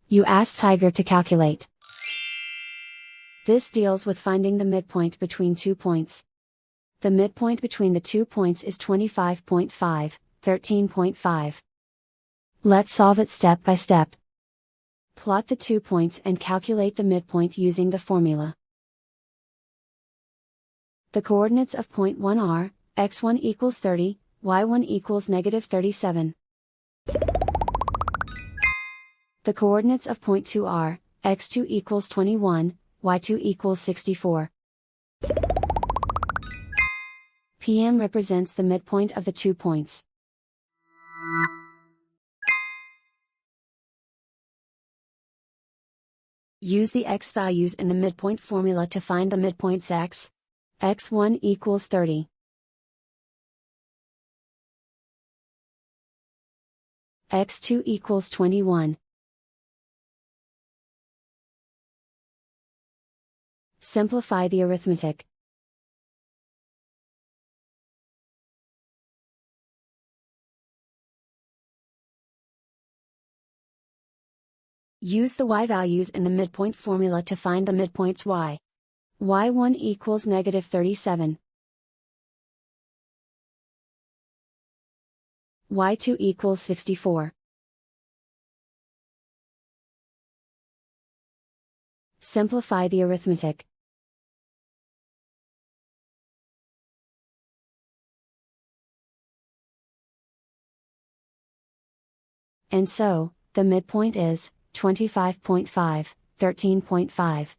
You ask Tiger to calculate. This deals with finding the midpoint between 2 points. The midpoint between the 2 points is 25.5, 13.5. Let's solve it step by step. Plot the 2 points and calculate the midpoint using the formula. The coordinates of point 1 are, x1 equals 30, y1 equals negative 37. The coordinates of point 2 are, x2 equals 21, y2 equals 64. PM represents the midpoint of the 2 points. Use the x values in the midpoint formula to find the midpoints x. x1 equals 30. x2 equals 21. Simplify the arithmetic. Use the y values in the midpoint formula to find the midpoints y. y1 equals negative 37. y2 equals 64. Simplify the arithmetic. And so, the midpoint is 25.5, 13.5.